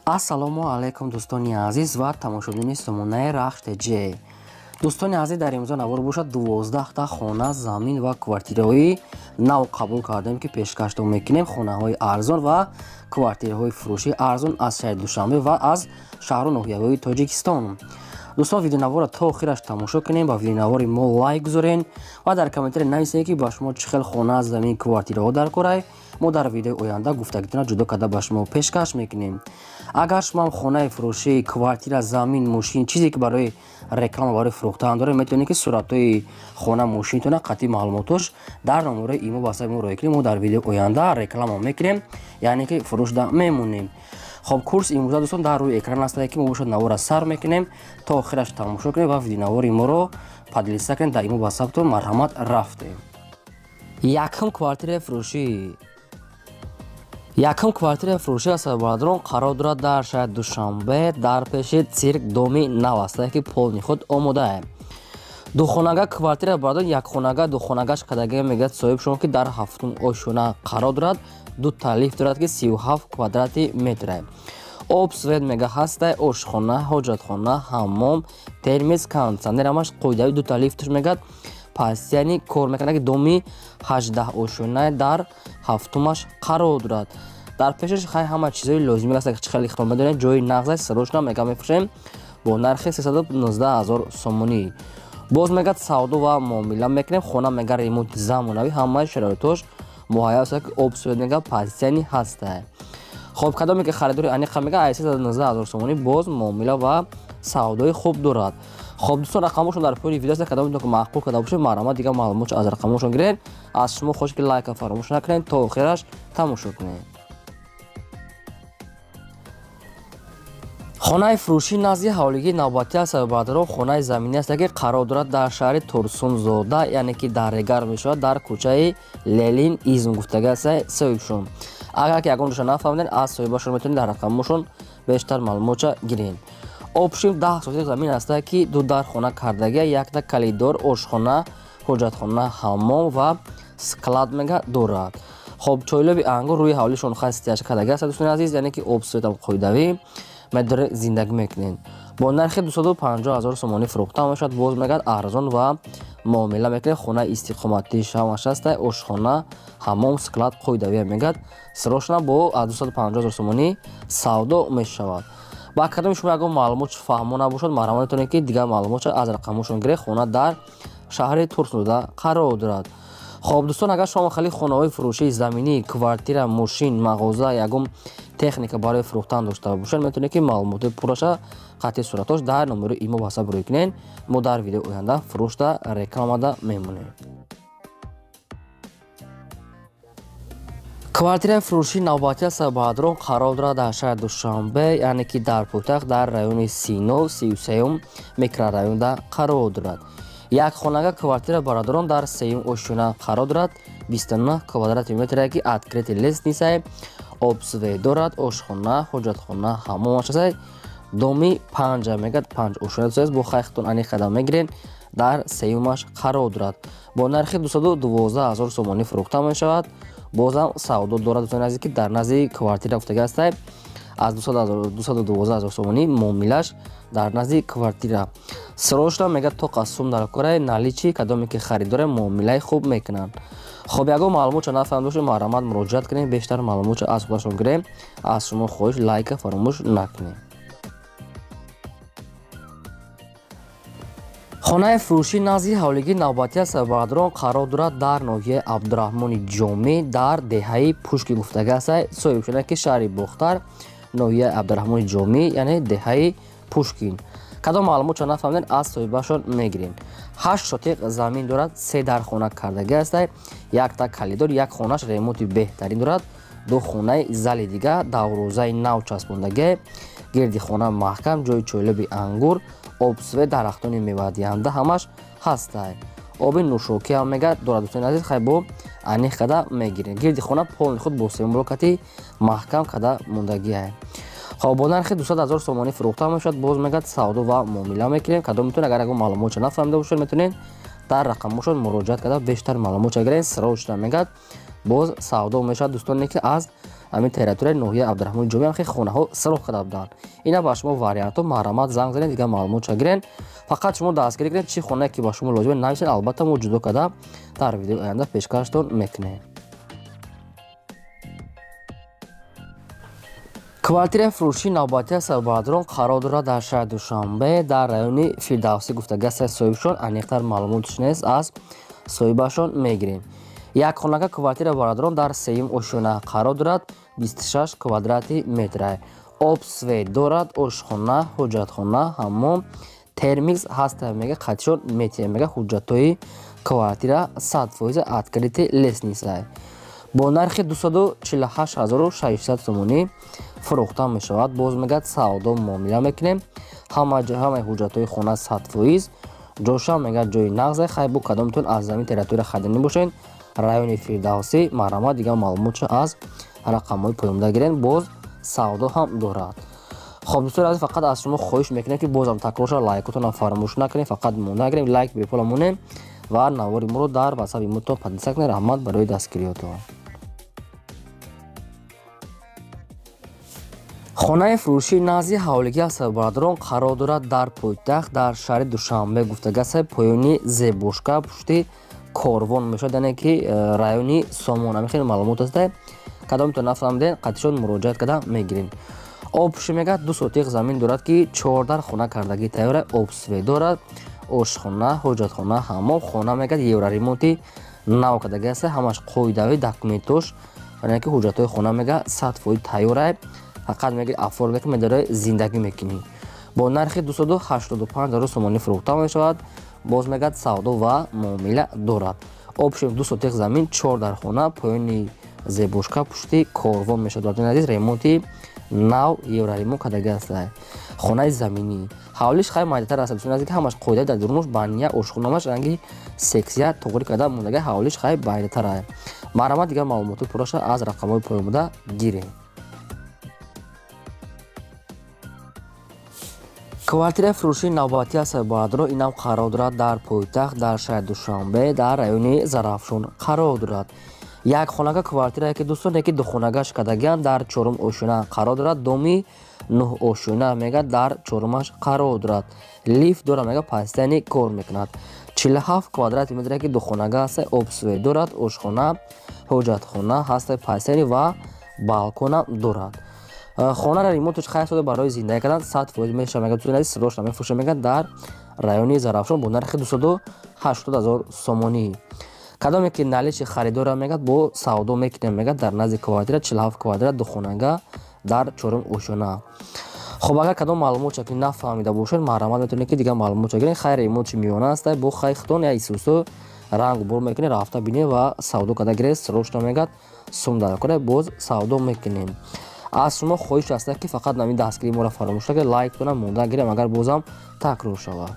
ассалому алайкум дӯстони азиз ва тамошобини сомонаи RAHSH TJ. дӯстони азиз, дар имрӯза навор бошад 12 та хона, замин ва квартираҳои нав қабул кардем ки пешкашдо мекунем. Хонаҳои арзон ва квартираҳои фурӯши арзон аз шаҳри Душанбе ва аз Шахру Нохияхои Тоҷикистон. дӯстон, видеонавора то охираш тамошо кунем, ба видеонавори мо лайк гузорен ва дар комментари нависед ки ба шумо чӣ хел хона, замин, квартираҳо даркорай. мо дар видеои оянда гуфтагитона ҷудо карда ба шумо пешкаш мекунем. агар шумо хонаи фурӯшӣ, квартира, замин, мошин, чизе ки барои реклама, барои фурӯхтан доред, метавонед ки суратҳои хона, мошинтона, қатъи маълумотош дар номерои имо ба саи мо роя кунед. мо дар видеои оянда реклама мекунем, яъне ки фурӯшда мемонем. хоб, курс имрӯза дӯстон дар рӯи экран ҳастад ки мо бошад навора сар мекунем. То охираш тамошо кунед ва видеонавори моро падлиса кунед. Дар имо ба сабтон марҳамат рафтем. Якум квартираи фурӯшӣ. Якум квартираи фурӯшӣ ҳастад бародарон, қарор дорад дар шаҳри Душанбе, дар пеши цирк доми нав ҳастад ки полни худ омода. духонага квартира бародарон, якхонага, духонагаш кадаги мегӯяд соҳибшон ки дар ҳафтум ошона қарор дорад. ду талиф дорад ки 37 квадрати метр. об свет мега ҳастай, ошхона, ҳоҷатхона, ҳаммом, термис, кондитсионер ҳамаш қоидави ду талиф туш мегӯяд. пас яъне кор мекунад ки доми 18 ошона дар ҳафтумаш қарор дорад. дар пешаш хай ҳама чизои лозимӣ ҳаст ки чӣ хел ихтироп медонед. ҷои нағзаш срочно мега мефурӯшем бо нархи 319 000 сомонӣ. боз мегӯяд савдо ва муомила мекунем. хона мега ремонти замонавӣ, ҳамаи шароитош муҳайё аст ки об свет мега пазитсияни ҳастай. хоб, кадоме ки харидори аниқа мега 319 000 сомонӣ, боз муомила ва савдои хуб дорад. хоб дӯстон, рақамошон дар пои видео аст. Кадоме ки маъқул карда бошед, марҳамат дигар маълумотро аз рақамошон гиред. аз шумо хоҳиш ки лайка фаромӯш накунед. то охираш тамошо кунед. хонаи фурӯшӣ назди ҳавлигии навбатӣ ҳастад бародарон. хонаи заминӣ аст ки қарор дорад дар шаҳри Турсунзода, яъне ки дар дигар мешавад, дар кӯчаи Ленин изм гуфтага аст соҳибшон. агар ки ягон душа нафаҳмидед, аз соҳибашон метавонед дар рақамошон бештар маълумотша гиред. обшим 10 сотик замин аст ки ду дар хона кардагия, якта калидор, ошхона, ҳоҷатхона, ҳаммом ва склад мега дорад. хоб, чойлоби ангур рӯи ҳавли шонхаи стяж кадаги аст дӯстони азиз, яъне ки об светам қоидавӣ медоред зиндагӣ мекунед. бо нархи 250 000 сомонӣ фурӯхта мешавад. боз мегӯяд арзон ва муомила мекунед. хонаи истиқоматии шамаш аст, ошхона, ҳаммом, склад қоидавӣ мегӯяд. срочно бо 250 000 сомонӣ савдо мешавад. ба кадоми шумо ягон маълумот фаҳмо набошад, марҳамат метавонед ки дигар маълумотро аз рақамошон гиред. хона дар шаҳри Турсунзода қарор дорад. хоб дӯстон, агар шумо хали хонаҳои фурӯшии заминӣ, квартира, мошин, мағоза, ягон техника барои фурӯхтан дошта бошед, метавонед ки маълумоти пурраша, қатъи суратош дар номерои имо ба ҳасаб рӯй кунед. мо дар видеои оянда фурӯшта рекламада мемонем. квартираи фурӯшии навбатӣ ҳастад бародарон, қарор дорад дар шаҳри Душанбе, яъне ки дар пойтахт дар райони 39 33 микрорайонда қарор дорад. якхонага квартира бародарон дар 3 ошона қарор дорад. 29 квадрати метр ки откритый лестница, об свет дорад, ошхона, ҳоҷатхона, ҳаммомаш аст. доми 5 мегӯяд 5 ошона аст. бо хайхтон аниқада мегиред. дар 3-маш қарор дорад. бо нархи 212 000 сомонӣ фурӯхта мешавад. бозам савдо дорад дӯстони азиз ки дар назди квартира гуфтага аст. аз 212 000 сомонӣ муомилаш дар назди квартира. срочно мегӯяд то қасум дар кораи наличи, кадоме ки харидоре муомилаи хуб мекунанд. хоб, ягон маълумотро нафаҳмида бошед, марҳамат муроҷиат кунед. бештар маълумотро аз худашон гирем. аз шумо хоҳиш лайка фаромӯш накунед. хонаи фурӯшӣ назди ҳавлигии навбатӣ ҳастад бародарон, қарор дорад дар ноҳияи Абдурахмони Ҷомӣ, дар деҳаи пушки гуфтага аст соҳибшона ки шаҳри Бохтар, ноҳияи Абдурахмони Ҷомӣ, яъне деҳаи Пушкин. кадом маълумотро нафаҳмидед, аз соҳибашон мегиред. 8 сотиқ замин дорад. 3 дар хона кардагӣ аст. якта калидор, як хонаш ремонти беҳтарин дорад. ду хонаи зали дигар, даврӯзаи нав часпондагӣ, гирди хона маҳкам, ҷои чойлоби ангур, об свет, дарахтони мевадиҳанда ҳамаш ҳастай. оби нӯшокӣ ҳам мега дорад дӯстони азиз. хай бо аниқ када мегиред. гирди хона полни худ бо семблокати маҳкам када мондагӣ. хоб, бо нархи 200 000 сомонӣ фурӯхта мешавад. боз мегӯяд савдо ва муомила мекунем. кадом метавонед, агар ягон маълумотро нафаҳмида бошед, метавонед дар рақамошон муроҷиат карда бештар маълумотро гиред. срочно мегӯяд боз савдо мешавад дӯстоне ки аз ҳамин территорияи ноҳияи Абдурахмони Ҷомеъ ки хонаҳо сароғ карда буданд. Ина ба шумо вариантҳо маҳрамат занг занед, дигар маълумот гирен. Фақат шумо дастгирӣ кунед чӣ хонае ки ба шумо лозиме нависед, албатта мо ҷудо карда дар видеои оянда пешкаштон мекунем. квартираи фурӯшии навбатии сарбаҳадрон қарор дорад дар шаҳри Душанбе дар райони Фирдавсӣ гуфтагастаи соҳибшон. Аниқтар маълумоташ нест аз соҳибашон мегирем. Як хонага квартира барадрон дар сеюм ошёна қарор дорад. 26 квадрати метрай. Об свет дорад, ошхона, ҳоҷатхона, ҳаммом, термикс ҳаста мега қатишон метия мега ҳуҷҷатҳои квартира 100% открити лестнисай. Бо нархи 248600 сомонӣ фурӯхта мешавад. Боз мегӯяд савдо муомила мекунем. Ҳамаи ҳуҷҷатҳои хона 100%. ҷошам мегӯяд ҷои нағзе. хай бу кадом метавонед аз замин территория хариданӣ бошед. райони Фирдавсӣ маҳрамат дигар маълумотша аз рақамҳои поёмда гирен. Боз савдо ҳам дорад. хоб дӯстони азиз, фақат аз шумо хоҳиш мекунем ки бозам такрорша лайкотонам фаромӯш накунед. фақат монда гирем лайк бепола монем ва навори моро дар ватсапи имотон подписа кунед. раҳмат барои дастгириётон. хонаи фурӯшии назди ҳавлигии сарбаҳадрон қарор дорад дар пойтахт дар шаҳри Душанбе гуфтагастаи поёни зебошка пушти корвон мешавад, яъне ки райони сомон. ҳамин хеле маълумот аст. кадом метавонед нафаҳмиден қатишон муроҷиат карда мегирем. обши мегӯяд 2 сотиқ замин дорад ки 4 дар хона кардагӣ тайёра. обсвет дорад, ошхона, ҳоҷатхона, ҳаммом. хона мегӯяд евро ремонти нав кардаги аст. ҳамаш қоидави документош, яъне ки ҳуҷҷатҳои хона мегӯяд 100% тайёрай. фақат мегӯяд оформия ки медорад зиндагӣ мекунӣ. бо нархи 285000 сомонӣ фурӯхта мешавад. боз мегӯяд савдо ва муомила дорад. обши 2 сотиқ замин 4 дар хона поёни зебошка пушти корвон мешавад. азиз ремонти нав евро ремонт кардаги аст. хонаи заминӣ ҳавлиш хай майдатар аст. азиз ки ҳамаш қоидаи дар дурунош бания ошхонааш ранги сексия тоғри карда мондаги ҳавлиш хай байдатар аст. маҳрамат дигар маълумоти пурраша аз рақамҳои поёмда гирем. квартираи фурӯшии навбатии сарбаҳадрон инам қарор дорад дар пойтахт дар шаҳри Душанбе дар райони Зарафшон қарор дорад. як хонага квартирае ки дӯстоне ки духонагаш кардагианд дар 4 ошӯна қарор дорад. доми 9 ошӯна мегӯяд дар 4-маш қарор дорад. лифт дорад мега пастяни кор мекунад. 47 квадрати метре ки духонага аст. обсвет дорад, ошхона, ҳоҷатхона, ҳастай пастяни ва балкона дорад. хонара ремонташ хай сода барои зиндагӣ кардан 100% мешавад. мегӯяд дӯстони садош намефурӯшад мегӯяд дар райони Зарафшон бо нархи 280000 сомонӣ. кадоме ки наличи харидора мегӯяд бо савдо мекунем. мегӯяд дар назди квартира 47 квадрат духонага дар 4 ошӯна. хоб агар кадом маълумотша ки нафаҳмида бошед маҳрамат метавонед ки дигар маълумотша гиред. хай ремонти миёна аст. бо хай хитон я исӯсо ранг бор мекунед, рафта бинед ва савдо карда гиред. срочно мегӯяд сум дар кора боз савдо мекунем. аз шумо хоҳиш аст ки фақат намин дастгирии моро фаромӯш накунед. лайктона монда гирем агар бозам такрор шавад.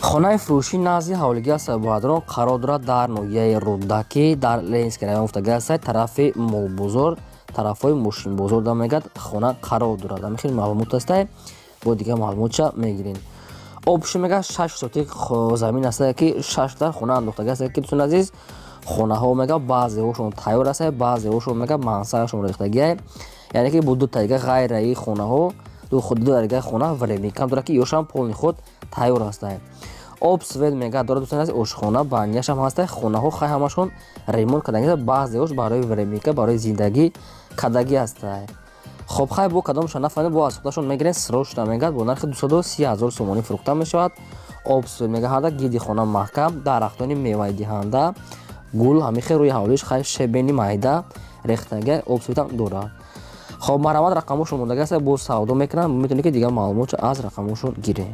хонаи фурӯшии назди ҳавлигии сарбаҳадрон қарор дорад дар ноҳияи рӯдакӣ дар ленинский район гуфтагӣ аст. тарафи молбозор, тарафҳои мошинбозор да мегӯяд хона қарор дорад. ҳамин хеле маълумот аст. бо дигар маълумотша мегирем. обши мегӯяд 6 сотиқ замин аст ки 6 дар хона андохтагӣ аст ки дӯстони азиз хонаҳо мегӯяд баъзеҳошон тайёр аст, баъзеҳошон мегӯяд мансарашон рехтагӣ, яъне ки бо ду тариқа ғайраи хонаҳо ду тариқаи хона времикам дорад ки ёшам полни худ тайёр аст. обсвет мегӯяд дорад дӯстони азиз ошхона банияшам ҳаст. хонаҳо хай ҳамашон ремонт кардагӣ, баъзеҳош барои времика барои зиндагӣ кардагӣ аст. хоб хай бо кадомша нафаҳмед бо аз худашон мегирен. срочно мегӯяд бо нархи 230000 сомонӣ фурӯхта мешавад. обсвет мегӯяд гирди хона маҳкам, дарахтони меваидиҳанда, гул ҳамин хел рӯи ҳавлиш хай шебени майда рехтага обсветам дорад. хоб маҳрамат рақамошон мондаги аст. бо савдо мекунам. метавонед ки дигар маълумотша аз рақамошон гирем.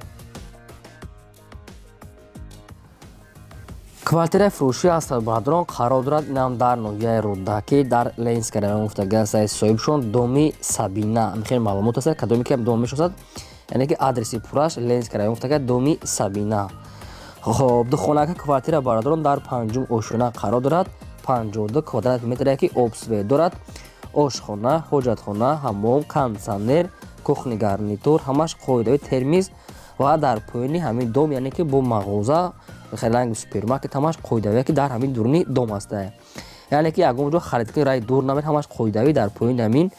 квартираи фурӯшии сарбаҳадрон қарор дорад инам дар ноҳияи рӯдакӣ дар ленинский район гуфтагӣ аст. соҳибшон доми Сабина. ҳамин хел маълумот аст. кадоме ки дом мешиносад, яъне ки адреси пурраш ленинский район гуфтагӣ доми Сабина. хоб духонака квартира барадрон дар 5 ошӯна қарор дорад. 52 квадрати метре ки обсвет дорад. ошхона, ҳоҷатхона, ҳаммом, кондитсионер, кухни гарнитур ҳамаш қоидави термиз ва дар поёни ҳамин дом, яъне ки бо мағоза хеланги супермаркет ҳамаш қоидавие ки дар ҳамин дуруни дом аст. یعنی که اگه اونجا خرید کنی رای دور نمید همش قویدوی در پایین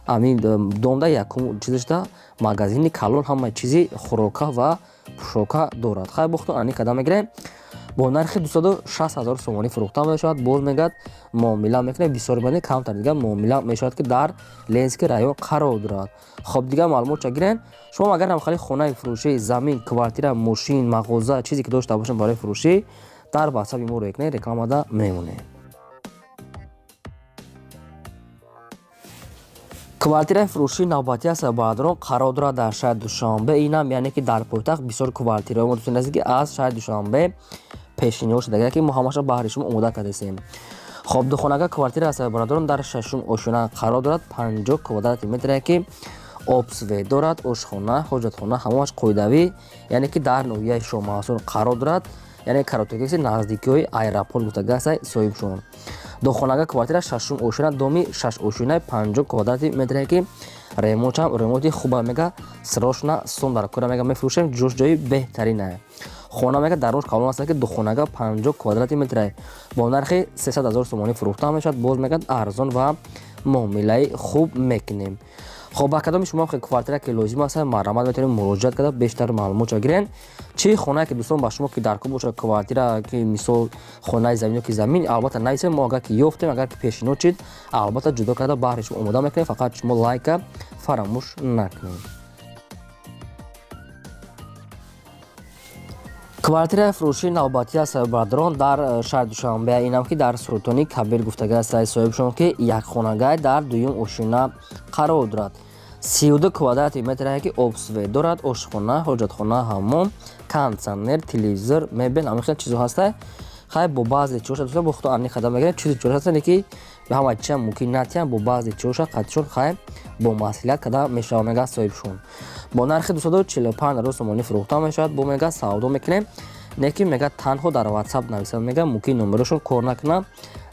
امین دونده یکم چیزش دا مغازین کالون همه چیزی خوراکا و پوشاکا دارد. خیلی بختون انی کدام میگیریم با نرخ 260,000 سومانی فروخته میشود. باز میگه معامله میکنه بسیار بنده کمتر دیگه معامله میشود که در لنسکی رایون قرار دارد. خب دیگه معلومات چگیرین شما اگر هم خالی خونه فروشی زمین کوارتیر ماشین مغازه چیزی که داشته باشین برای فروشی در واتساپ ایمو رو کنید رکلام داده میمونه. کوارتیر فروشی نوبتی است بادرون قرار دارد در شهر دوشنبه. اینم یعنی که در پایتخت بسیار کوارتیرهای ما دوستان نزدیک از شهر دوشنبه پیشینی شده که ما همش بهره شما اومده کردیم. خب دو خانگاه کوارتیر است برادران در ششم اوشونه قرار دارد 50 کوادرات متر که اوپس دارد. آشخانه حاجتخانه همش قویدوی یعنی که در نویه شما قرار دارد یعنی کاراتوکسی نزدیکی های ایرپورت گفتگاه است صاحب شون. دو خانگاه کوارتیر ششم اوشونه دومی شش اوشونه 50 کوادرات متر که ремонти хуба мега срочно сум дар кора мега мефурӯшем ҷош ҷои беҳтаринае. хона мега дарош калон аст ки духонага 50 квадрати метре бо нархи 300,000 сомонӣ фурӯхта мешавад. боз мегӯяд арзон ва муомилаи хуб мекунем. хоб ба кадоми шумо квартира ки лозим аст марамат метавонед муроҷиат карда бештар маълумотро гирен. чӣ хонае ки дӯстон ба шумо ки дар кор бошад квартира ки мисол хонаи замин ки замин албатта нависем мо агар ки ёфтем агар ки пешниҳод чид албатта ҷудо карда баҳри шумо омода мекунем. фақат шумо лайка фаромӯш накунед. квартираи фурӯшии навбатӣ аст бардорон дар шаҳри душанбе. инам ки дар сурутони кабир гуфтага аст соҳибшон ки якхонагай дар дуюм ошина қарор дорад. 32 квадрати метре ки обсве дорад. ошхона ҳоҷатхона ҳаммом кондитсионер телевизор мебел ҳамин хел чизо ҳаста. хай бо баъзе чиёша дӯстон бо худ ани қадам мегирад чизи чиёша ҳастанд ки ҳама чиа мумкин натиям бо баъзе чиёша қатишон хай бо маслиҳат када мешава мега соҳибшон. бо нархи 245 сомонӣ фурӯхта мешавад. бо мега савдо мекунем не ки мега танҳо дар ватсап нависад мега мумкин номерошон кор накунад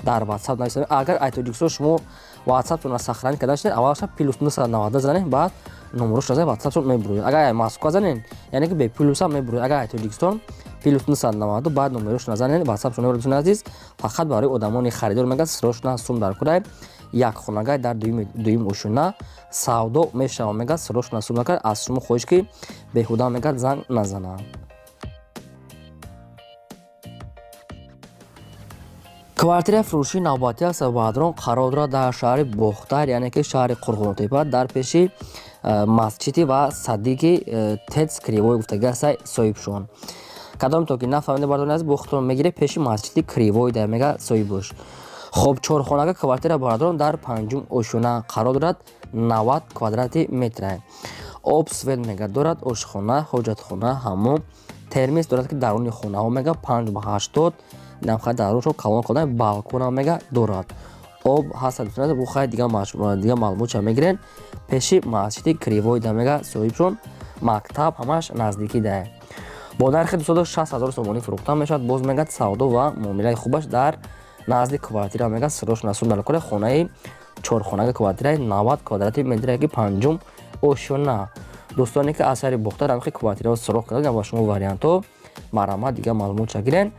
дар ватсап нависад. агар айтодиксо шумо ватсаптона сахранӣ карда шудед аввалша плюс 990 занед баъд номерош назад ватсапшон мебуроед. агар москва занед яъне ки бе плюса мебуроед. агар айтодикстон плюс 990 баъд номерош назанед ватсапшон мебуроед. азиз фақат барои одамони харидор мега срочно сум дар кудай якхонагай дар дуюм ошуна савдо мешава мега срочно сум накард. аз шумо хоҳиш ки беҳуда мега занг назанад. квартираи фурӯшии навбатӣ аст баъдрон қарор дорад дар шаҳри бохтар яъне ки шаҳри қурғонтепа дар пеши масҷиди ва садиқи тец кривой гуфтага аст соҳибшон. кадом то ки нафаҳмида бардорон аз бохтор мегире пеши масҷиди кривой да мега соҳибош. хоб чорхонага квартира бардорон дар панҷум ошуна қарор дорад 90 квадрати метре. об свет мега дорад. ошхона ҳоҷатхона ҳаммом термис дорад ки даруни хонаҳо мега 5 ба 80 намха даруншо калон кодани балкона мега дорад. об ҳаста бо хай дига маълумотша мегирен пеши масҷиди кривой да мега соҳибшон. мактаб ҳамаш наздикӣ да. бо нархи 260,000 сомонӣ фурӯхта мешавад. боз мегӯяд савдо ва муомилаи хубаш дар назди квартира мега срочно сум дар кори хонаи чорхонага квартираи 90 квадрати метре ки панҷум ошуна. дӯстоне ки аз шаҳри бохтар ҳамихи квартираҳо суроғ кардем ба шумо вариантҳо марамат дига маълумотша гирен.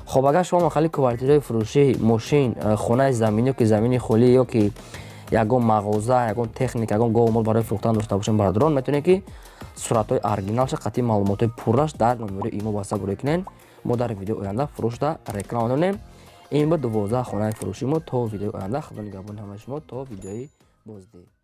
хоб агар шумо махали квартираи фурӯшии мошин хонаи замин ё ки замини холӣ ё ки ягон мағоза ягон техника ягон гов мол барои фурӯхтан дошта бошем бардорон метавонед ки суратҳои оригиналша қатъи маълумотҳои пурраш дар номери имо ватсап бурӯй кунед. мо дар видеои оянда фурӯшда реклама донем. ин ба 12 хонаи фурӯши мо. то видеои оянда худо нигаҳбони ҳамаи шумо. то видеои бозди.